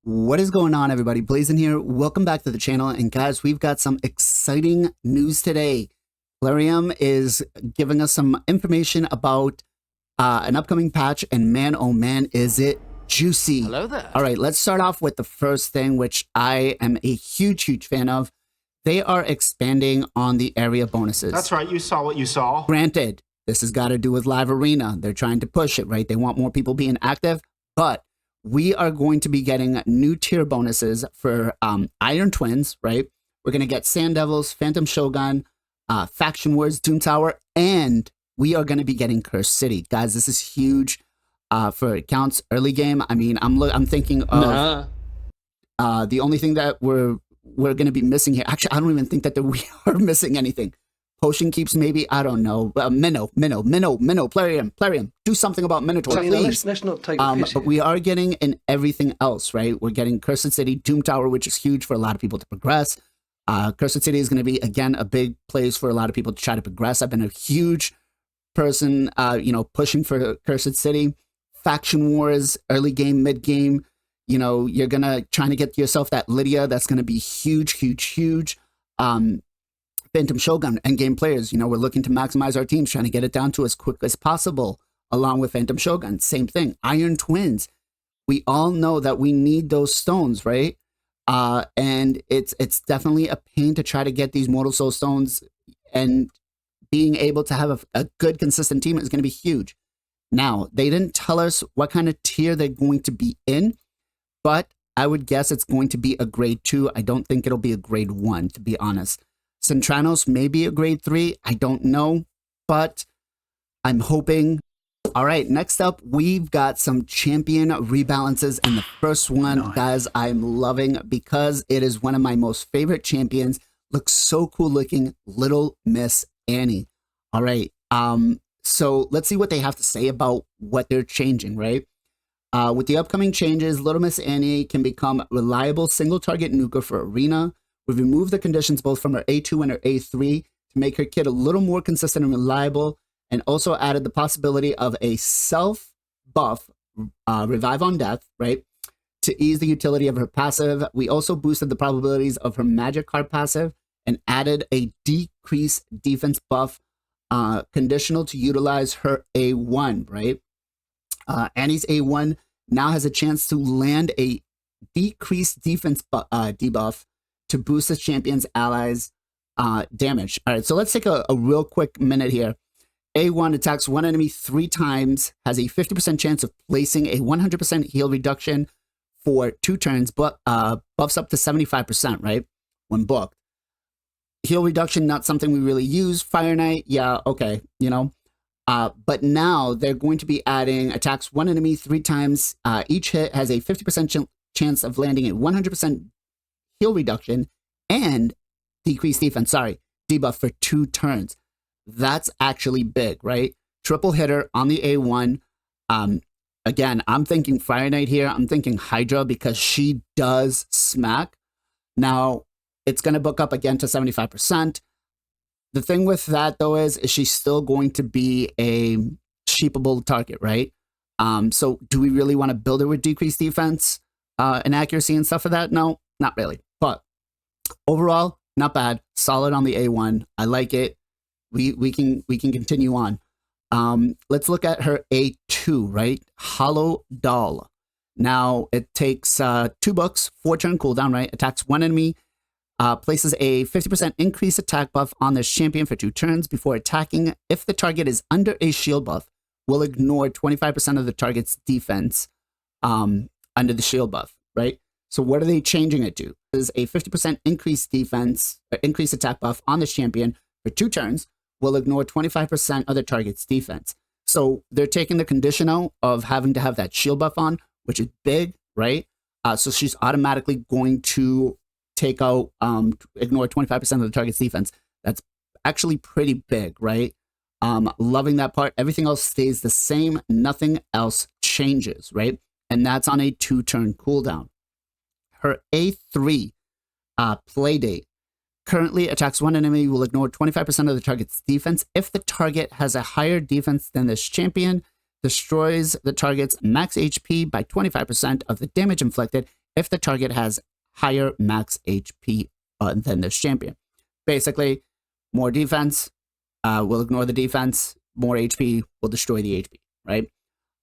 What is going on, everybody? Blazing here. Welcome back to the channel. And guys, we've got some exciting news today. Plarium is giving us some information about an upcoming patch, and man, oh man, is it juicy. Hello there. All right, let's start off with the first thing, which I am a huge fan of. They are expanding on the area bonuses. That's right. You saw what you saw. Granted, this has got to do with Live Arena. They're trying to push it, right? They want more people being active, but we are going to be getting new tier bonuses for Iron Twins, right? We're going to get Sand Devils, Phantom Shogun, Faction Wars, Doom Tower, and we are going to be getting Cursed City. Guys, this is huge for accounts early game. I mean, I'm thinking of the only thing that we're going to be missing here. Actually, I don't even think that we are missing anything. Potion keeps maybe, I don't know. Minnow, Plarium. Do something about Minotaur, please. Let's not take the piss but we are getting in everything else, right? We're getting Cursed City, Doom Tower, which is huge for a lot of people to progress. Cursed City is going to be, again, a big place for a lot of people to try to progress. I've been a huge person, pushing for Cursed City. Faction Wars, early game, mid game. You're going to try to get yourself that Lydia. That's going to be huge. Phantom Shogun endgame players, we're looking to maximize our teams, trying to get it down to as quick as possible, along with Phantom Shogun. Same thing. Iron Twins. We all know that we need those stones, right? And it's definitely a pain to try to get these Mortal Soul stones, and being able to have a good, consistent team is going to be huge. Now, they didn't tell us what kind of tier they're going to be in, but I would guess it's going to be a grade 2. I don't think it'll be a grade 1, to be honest. Centranos may be a grade 3. I don't know, but I'm hoping. All right, next up, we've got some champion rebalances. And the first one, guys, I'm loving because it is one of my most favorite champions. Looks so cool looking, Little Miss Annie. All right, so let's see what they have to say about what they're changing, right? With the upcoming changes, Little Miss Annie can become reliable single target nuker for Arena. We've removed the conditions both from her A2 and her A3 to make her kit a little more consistent and reliable, and also added the possibility of a self-buff, Revive on Death, right, to ease the utility of her passive. We also boosted the probabilities of her magic card passive and added a decreased defense buff, conditional to utilize her A1, right? Annie's A1 now has a chance to land a decreased defense debuff to boost the champion's allies' damage. All right, so let's take a real quick minute here. A1 attacks one enemy 3 times, has a 50% chance of placing a 100% heal reduction for 2 turns, but buffs up to 75%, right, when booked. Heal reduction, not something we really use. Fire Knight, yeah, okay, but now they're going to be adding attacks one enemy 3 times. Each hit has a 50% chance of landing a 100% heal reduction and decreased defense, debuff for 2 turns. That's actually big, right? Triple hitter on the A1. Again, I'm thinking Fire Knight here. I'm thinking Hydra because she does smack. Now, it's going to book up again to 75%. The thing with that, though, is she's still going to be a sheepable target, right? So do we really want to build her with decreased defense and accuracy and stuff for that? No, not really. But overall, not bad. Solid on the A1. I like it. We can continue on. Let's look at her A2, right? Hollow Doll. Now, it takes 2 books, 4 turn cooldown, right? Attacks one enemy, places a 50% increased attack buff on this champion for 2 turns before attacking. If the target is under a shield buff, we'll ignore 25% of the target's defense under the shield buff, right? So what are they changing it to? Is a 50% increased defense, increased attack buff on this champion for 2 turns. Will ignore 25% of the target's defense. So they're taking the conditional of having to have that shield buff on, which is big, right? So she's automatically going to take out, ignore 25% of the target's defense. That's actually pretty big, right? Loving that part. Everything else stays the same. Nothing else changes, right? And that's on a 2-turn cooldown. Her A3 Playdate currently attacks one enemy, will ignore 25% of the target's defense. If the target has a higher defense than this champion, destroys the target's max HP by 25% of the damage inflicted, if the target has higher max HP than this champion. Basically, more defense will ignore the defense. More HP will destroy the HP, right?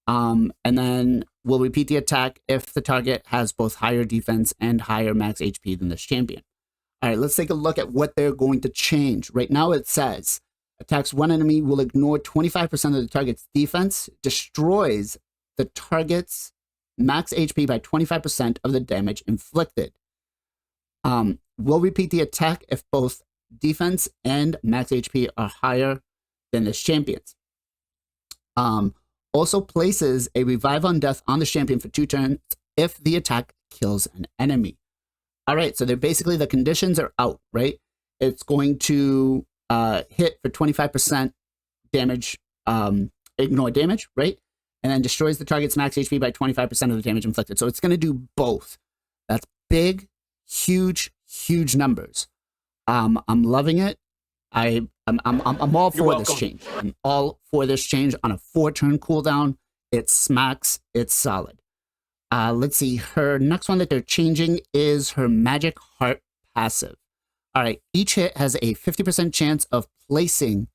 And then we'll repeat the attack if the target has both higher defense and higher max HP than this champion. All right, let's take a look at what they're going to change. Right now it says, attacks one enemy will ignore 25% of the target's defense, destroys the target's max HP by 25% of the damage inflicted. We'll repeat the attack if both defense and max HP are higher than this champion's. Also places a revive on death on the champion for 2 turns if the attack kills an enemy. All right, so they're basically, the conditions are out, right? It's going to hit for 25% damage, ignore damage, right? And then destroys the target's max HP by 25% of the damage inflicted. So it's going to do both. That's big, huge, huge numbers. I'm loving it. I'm all for this change. I'm all for this change on a 4-turn cooldown. It smacks. It's solid. Let's see. Her next one that they're changing is her Magic Heart passive. All right. Each hit has a 50% chance of decreasing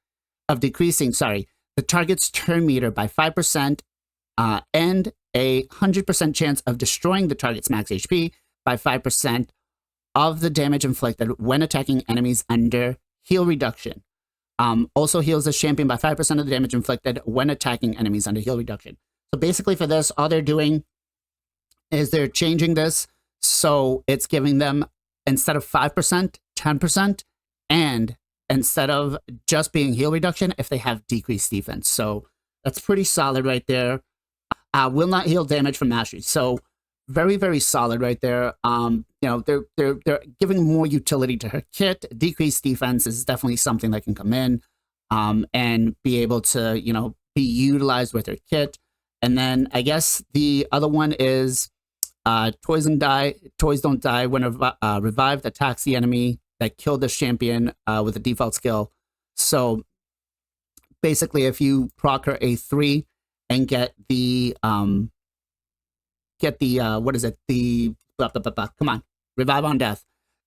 the target's turn meter by 5%, and a 100% chance of destroying the target's max HP by 5% of the damage inflicted when attacking enemies under heal reduction. Also heals this champion by 5% of the damage inflicted when attacking enemies under heal reduction. So basically for this, all they're doing is they're changing this so it's giving them, instead of 5%, 10%, and instead of just being heal reduction, if they have decreased defense. So that's pretty solid right there. Will not heal damage from mastery. So very, very solid right there. You know, they're giving more utility to her kit. Decreased defense is definitely something that can come in and be able to, you know, be utilized with her kit. And then I guess the other one is toys don't die when revived attacks the enemy that killed this champion with a default skill. So basically, if you proc her a 3 and get the what is it? Come on, revive on death,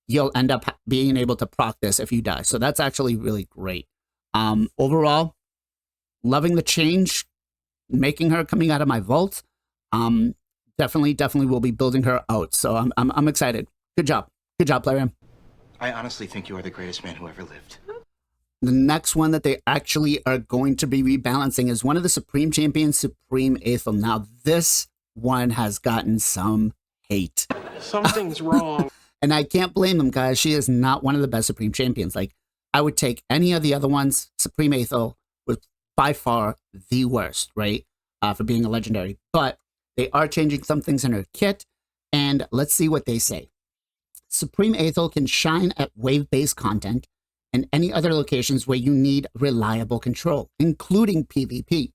you'll end up being able to proc this if you die. So that's actually really great. Overall, loving the change, making her coming out of my vault. Definitely will be building her out. So I'm excited. Good job, player. I honestly think you are the greatest man who ever lived. The next one that they actually are going to be rebalancing is one of the Supreme Champions, Supreme Aethel. Now, this one has gotten some hate. Something's wrong. And I can't blame them, guys. She is not one of the best Supreme Champions. Like, I would take any of the other ones. Supreme Aethel was by far the worst, right? For being a legendary. But they are changing some things in her kit. And let's see what they say. Supreme Aethel can shine at wave-based content and any other locations where you need reliable control, including PvP.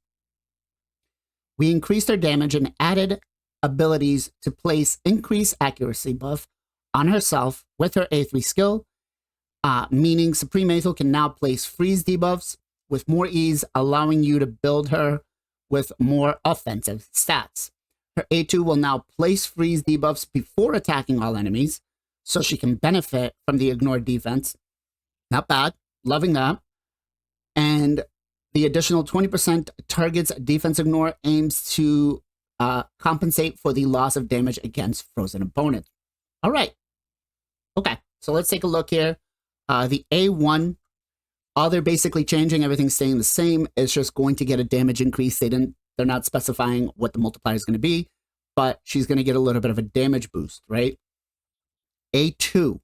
We increased her damage and added abilities to place increased accuracy buff on herself with her A3 skill, meaning Supreme Aethel can now place freeze debuffs with more ease, allowing you to build her with more offensive stats. Her A2 will now place freeze debuffs before attacking all enemies, so she can benefit from the ignored defense. Not bad. Loving that. And the additional 20% target's defense ignore aims to compensate for the loss of damage against frozen opponents. All right. Okay, so let's take a look here. The A1, all they're basically changing, everything's staying the same. It's just going to get a damage increase. They're not specifying what the multiplier is going to be, but she's going to get a little bit of a damage boost, right? A2.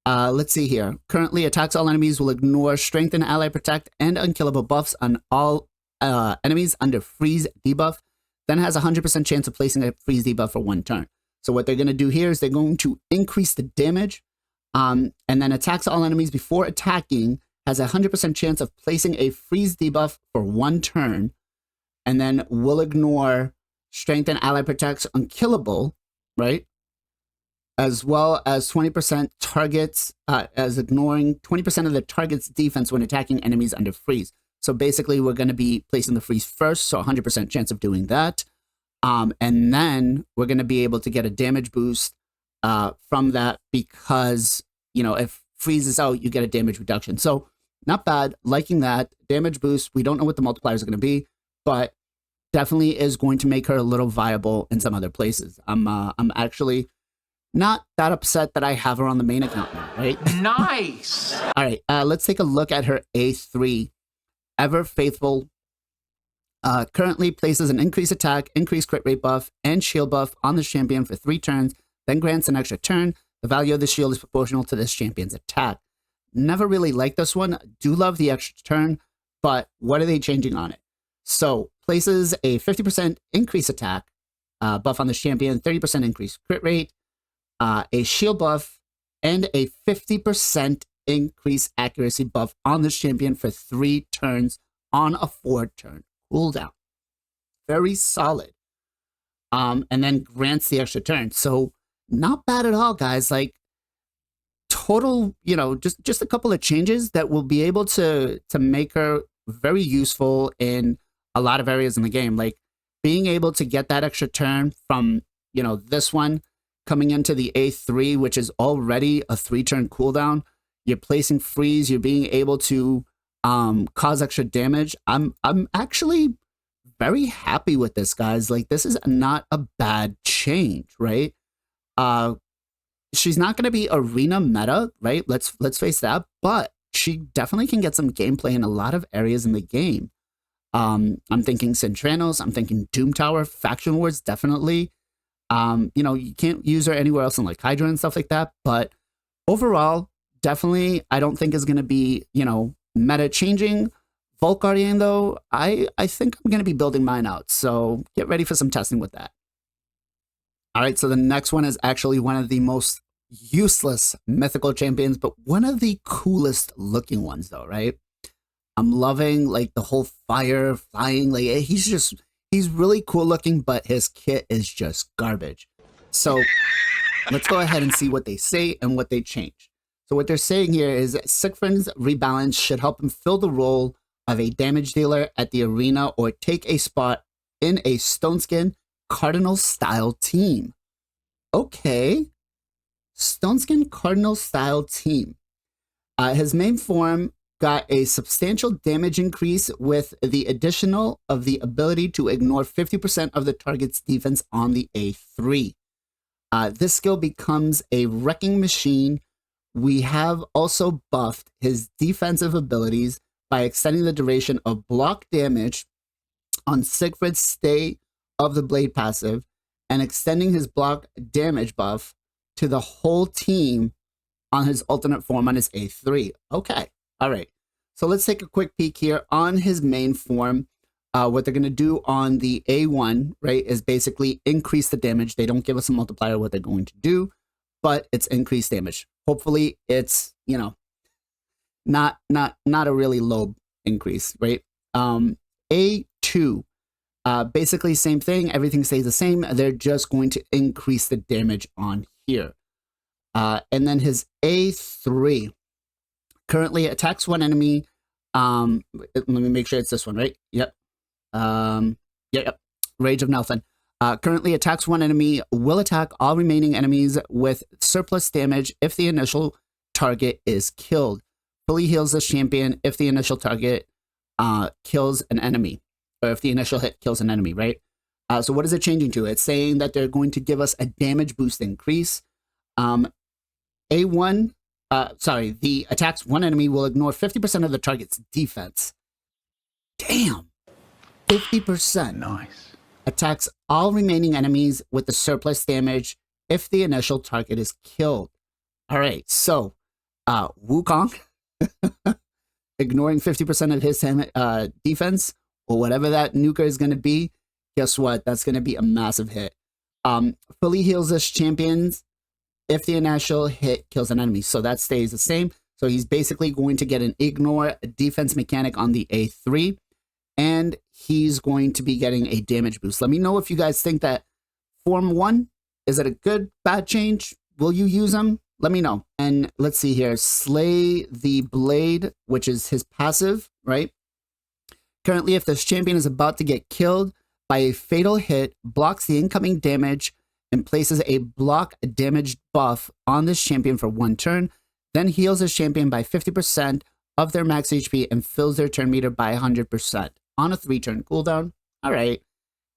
Let's see here. Currently, attacks all enemies will ignore Strengthen, Ally Protect, and Unkillable buffs on all enemies under Freeze debuff, then has a 100% chance of placing a Freeze debuff for 1 turn. So what they're going to do here is they're going to increase the damage, and then attacks all enemies before attacking, has a 100% chance of placing a Freeze debuff for 1 turn, and then will ignore Strengthen, Ally Protects, Unkillable, right? As well as 20% targets, as ignoring 20% of the target's defense when attacking enemies under freeze. So basically, we're going to be placing the freeze first, so 100% chance of doing that. And then we're going to be able to get a damage boost from that because, you know, if freezes out, you get a damage reduction. So not bad. Liking that. Damage boost. We don't know what the multipliers are going to be, but definitely is going to make her a little viable in some other places. I'm actually not that upset that I have her on the main account now, right? Nice. All right, let's take a look at her A3. Ever Faithful currently places an increased attack, increased crit rate buff, and shield buff on the champion for 3 turns, then grants an extra turn. The value of the shield is proportional to this champion's attack. Never really liked this one. Do love the extra turn, but what are they changing on it? So, places a 50% increase attack buff on the champion, 30% increased crit rate, a shield buff, and a 50% increase accuracy buff on the champion for 3 turns on a 4-turn cooldown. Very solid. And then grants the extra turn. So not bad at all, guys. Like total, you know, just a couple of changes that will be able to make her very useful in a lot of areas in the game. Like being able to get that extra turn from, you know, this one coming into the A3, which is already a 3-turn cooldown. You're placing freeze, you're being able to cause extra damage. I'm actually very happy with this, guys. Like this is not a bad change, right? She's not going to be arena meta, right? Let's face that, but she definitely can get some gameplay in a lot of areas in the game. I'm thinking Centranos, I'm thinking Doom Tower, Faction Wars, definitely. You know, you can't use her anywhere else in like Hydra and stuff like that, but overall, definitely, I don't think is going to be, you know, meta changing. Vault Guardian, though, I think I'm going to be building mine out, so get ready for some testing with that. All right, so the next one is actually one of the most useless mythical champions, but one of the coolest looking ones, though, right? I'm loving, like, the whole fire, flying, like, he's really cool looking, but his kit is just garbage. So let's go ahead and see what they say and what they change. So what they're saying here is that Sigfred's rebalance should help him fill the role of a damage dealer at the arena or take a spot in a Stoneskin Cardinal style team. Okay. Stoneskin Cardinal style team. His main form got a substantial damage increase with the additional of the ability to ignore 50% of the target's defense on the A3. This skill becomes a wrecking machine. We have also buffed his defensive abilities by extending the duration of block damage on Sigfred's Stay of the Blade passive and extending his block damage buff to the whole team on his alternate form on his A3. Okay, all right. So let's take a quick peek here on his main form. What they're going to do on the A1, right, is basically increase the damage. They don't give us a multiplier what they're going to do, but it's increased damage. Hopefully it's, you know, not a really low increase, right? A2, basically same thing. Everything stays the same. They're just going to increase the damage on here. And then his A3 currently attacks one enemy. Let me make sure it's this one, right? Yep. Yep. Rage of Nelson. Currently attacks one enemy, will attack all remaining enemies with surplus damage if the initial target is killed. Fully heals this champion if the initial target kills an enemy, or if the initial hit kills an enemy, right? So what is it changing to? It's saying that they're going to give us a damage boost increase. A1, the attacks one enemy will ignore 50% of the target's defense. Damn. 50%. Nice. Attacks all remaining enemies with the surplus damage if the initial target is killed. All right, so Wukong, ignoring 50% of his defense, or whatever that nuker is going to be, guess what? That's going to be a massive hit. Fully heals this champion if the initial hit kills an enemy. So that stays the same. So he's basically going to get an ignore defense mechanic on the A3. And he's going to be getting a damage boost. Let me know if you guys think that Form 1, is it a good, bad change? Will you use them? Let me know. And let's see here. Slay the Blade, which is his passive, right? Currently, if this champion is about to get killed by a fatal hit, blocks the incoming damage and places a block damage buff on this champion for 1 turn, then heals this champion by 50% of their max HP and fills their turn meter by 100% on a 3-turn cooldown. All right,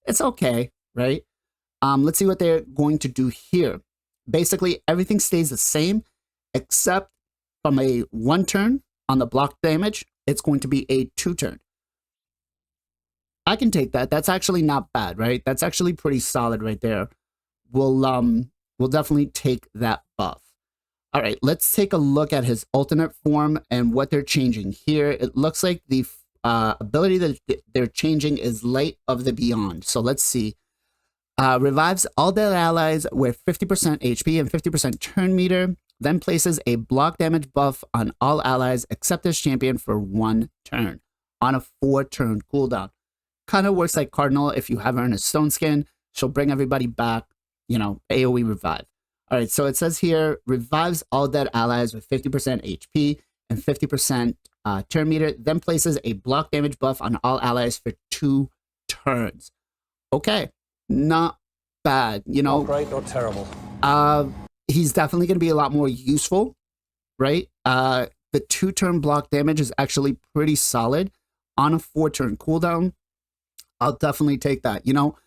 it's okay, right? Let's see what they're going to do here. Basically, everything stays the same, except from a 1 turn on the block damage, it's going to be a 2-turn. I can take that. That's actually not bad, right? That's actually pretty solid right there. We'll definitely take that buff. All right, let's take a look at his alternate form and what they're changing here. It looks like the ability that they're changing is Light of the Beyond. So let's see. Revives all dead allies with 50% HP and 50% turn meter, then places a block damage buff on all allies except this champion for 1 turn on a 4-turn cooldown. Kind of works like Cardinal. If you have her in a stone skin, she'll bring everybody back, you know, AoE revive. All right, so it says here, revives all dead allies with 50% HP and 50% turn meter, then places a block damage buff on all allies for 2 turns. Okay, not bad, you know. Not great, not terrible. He's definitely going to be a lot more useful, right? The 2-turn block damage is actually pretty solid on a 4-turn cooldown. I'll definitely take that. You know,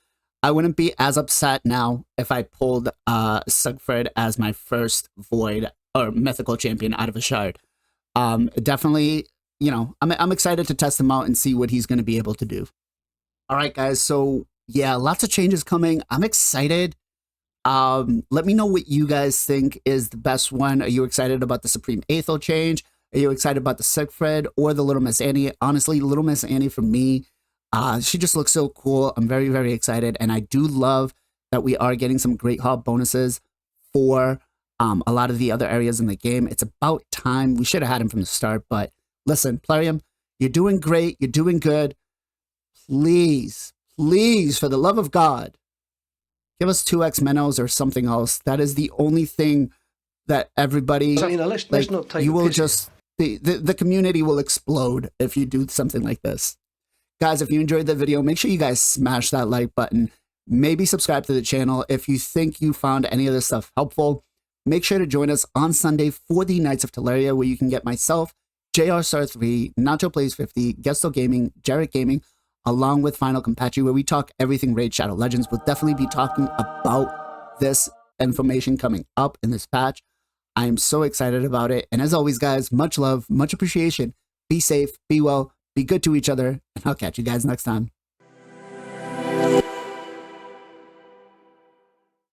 I wouldn't be as upset now if I pulled Sigfred as my first Void or Mythical champion out of a shard. Definitely, you know, I'm excited to test him out and see what he's going to be able to do. All right, guys. So yeah, lots of changes coming. I'm excited. Let me know what you guys think is the best one. Are you excited about the Supreme Aethel change? Are you excited about the Sigfred or the Little Miss Annie? Honestly, Little Miss Annie for me, she just looks so cool. I'm very, very excited. And I do love that we are getting some great hub bonuses for a lot of the other areas in the game. It's about time. We should have had him from the start. But listen, Plarium, you're doing great. You're doing good. Please, please, for the love of God, give us 2x Menos or something else. That is the only thing that everybody, So, you know, let's not take you the will piss. just, the community will explode if you do something like this. Guys, if you enjoyed the video, make sure you guys smash that like button. Maybe subscribe to the channel. If you think you found any of this stuff helpful, make sure to join us on Sunday for the Knights of Teleria, where you can get myself, JR Star 3, Nacho Plays 50, Gesto Gaming, Jarrett Gaming, along with Final Compachi, where we talk everything Raid Shadow Legends. We'll definitely be talking about this information coming up in this patch. I am so excited about it. And as always, guys, much love, much appreciation. Be safe, be well, be good to each other, and I'll catch you guys next time.